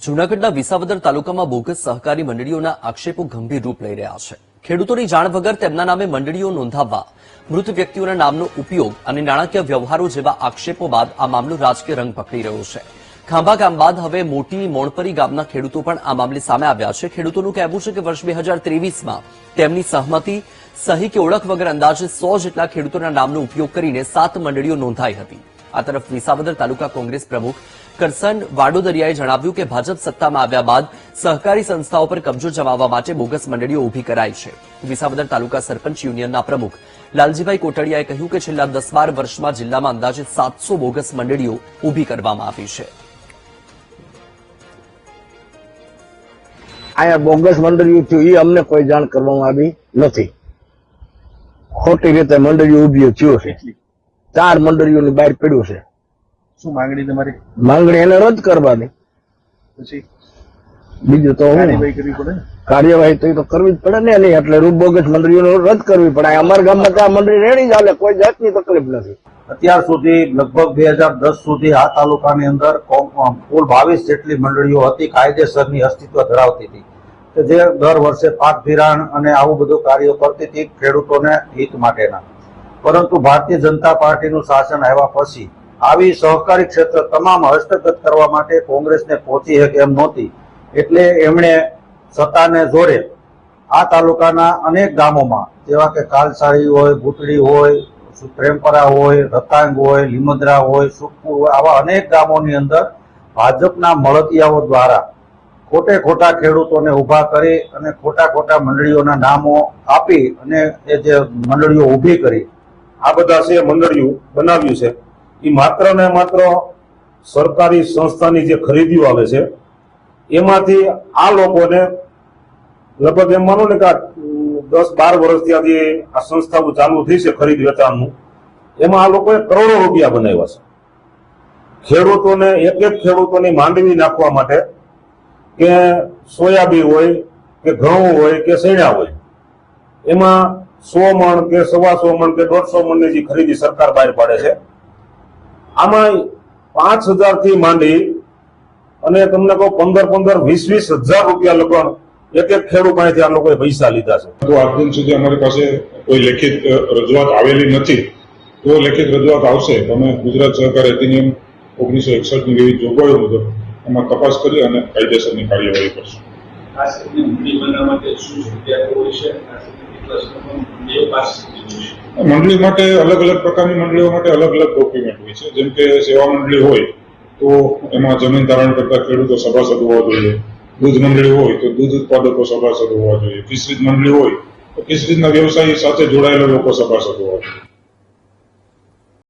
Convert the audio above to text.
જૂનાગઢના વિસાવદર તાલુકામાં બોગસ સહકારી મંડળીઓના આક્ષેપો ગંભીર રૂપ લઈ રહ્યા છે। ખેડૂતોની જાણ વગર તેમના નામે મંડળીઓ નોંધાવવા, મૃત વ્યક્તિઓના નામનો ઉપયોગ અને નાણાકીય વ્યવહારો જેવા આક્ષેપો બાદ આ મામલો રાજકીય રંગ પકડી રહ્યો છે। ખાંભા ગામ બાદ હવે મોટી મોણપરી ગામના ખેડૂતો પણ આ મામલે સામે આવ્યા છે। ખેડૂતોનું કહેવું છે કે વર્ષ 2023માં તેમની સહમતિ, સહી કે ઓળખ વગર અંદાજે 100 જેટલા ખેડૂતોના નામનો ઉપયોગ કરીને 7 મંડળીઓ નોંધાઈ હતી। આ તરફ વિસાવદર તાલુકા કોંગ્રેસ પ્રમુખ કરસન વાડોદરિયાએ જણાવ્યું કે ભાજપ સત્તામાં આવ્યા બાદ સહકારી સંસ્થાઓ પર કબજો જમાવવા માટે બોગસ મંડળીઓ ઊભી કરાઈ છે। વિસાવદર તાલુકા સરપંચ યુનિયનના પ્રમુખ લાલજીભાઈ કોટડિયાએ કહ્યું કે છેલ્લા 10-12 વર્ષમાં જિલ્લામાં અંદાજે 700 બોગસ મંડળીઓ ઊભી કરવામાં આવી છે। આયા બોગસ મંડળીઓ થયું એ અમને કોઈ જાણ કરવામાં આવી નથી। ખોટી રીતે મંડળીઓ ઊભી થયું છે। 4 મંડળીઓની બહાર પડ્યું છે। શું માંગણી તમારી? માંગણી એને રદ કરવાની, પછી બીજું તો કાર્યવાહી કરવી પડે ને? કાર્યવાહી તો કરવી જ પડે ને એની, એટલે બોગસ મંડળીઓને રદ કરવી પડે। અમારા ગામમાં ત્યાં મંડળી રેડી ચાલે, કોઈ જાતની તકલીફ નથી। અત્યાર સુધી લગભગ 2010 સુધી આ તાલુકાની અંદર કુલ 22 જેટલી મંડળીઓ હતી, કાયદેસરની અસ્તિત્વ ધરાવતી હતી, કે જે દર વર્ષે પાક ધિરાણ અને આવું બધું કાર્ય કરતી હતી ખેડૂતોને હિત માટેના। પરંતુ ભારતીય જનતા પાર્ટીનું શાસન આવ્યા પછી આવી સહકારી ક્ષેત્ર તમામ હસ્તગત કરવા માટે કોંગ્રેસને પહોંચી શકે એમ નહોતી, એટલે એમણે સત્તાને જોડે આ તાલુકાના અનેક ગામોમાં, જેવા કે કાલસારી હોય, ભૂતળી હોય, પ્રેમપરા હોય, રતાંગ હોય, લીમદ્રા હોય, સુખપુર હોય, આવા અનેક ગામોની અંદર ભાજપના મળતિયાઓ દ્વારા ખોટે ખોટા ખેડૂતોને ઉભા કરી અને ખોટા મંડળીઓના નામો આપી અને એ જે મંડળીઓ ઊભી કરી, આ બધા છે મંડળીઓ બનાવ્યું છે એ માત્ર ને માત્ર સરકારી સંસ્થાની જે ખરીદીઓ આવે છે એમાંથી આ લોકોને લગભગ એમ માનો ને કે 10-12 વર્ષથી આજે આ સંસ્થાઓ ચાલુ થઈ છે ખરીદ વેચાણનું, એમાં આ લોકોએ કરોડો રૂપિયા બનાવ્યા છે। ખેડૂતોને એક ખેડૂતોની માંડવી નાખવા માટે, કે સોયાબીન હોય કે ઘઉં હોય કે શેણા હોય, એમાં 100 મણ કે 125 મણ કે 150 મણની જે ખરીદી સરકાર બહાર પાડે છે, આમાં 5000 થી માંડી અને તમને કહો 15-20 હજાર રૂપિયા લગભગ એક ખેડૂત પાસેથી આ લોકોએ પૈસા લીધા છે। તો આજ દિન સુધી અમારી પાસે કોઈ લેખિત રજૂઆત આવેલી નથી। તો લેખિત રજૂઆત આવશે તો અમે ગુજરાત સહકાર અધિનિયમ 1961 ની વિવિધ જોગવાઈઓ મુજબ એમાં તપાસ કરી અને કાયદેસરની કાર્યવાહી કરશું। ખાસ કરીને મંડળી બનાવવા માટે શું જગ્યા હોય છે? મંડળી માટે અલગ અલગ પ્રકારની મંડળીઓ માટે અલગ અલગ ડોક્યુમેન્ટ હોય છે। જેમ કે સેવા મંડળી હોય તો એમાં જમીન ધારણ કરતા ખેડૂતો સભાસદ હોવા જોઈએ, દૂધ મંડળી હોય તો દૂધ ઉત્પાદકો સભાસદ હોવા જોઈએ, ફિશરીઝ મંડળી હોય તો ફિશરીઝના વ્યવસાય સાથે જોડાયેલા લોકો સભાસદ હોવા જોઈએ।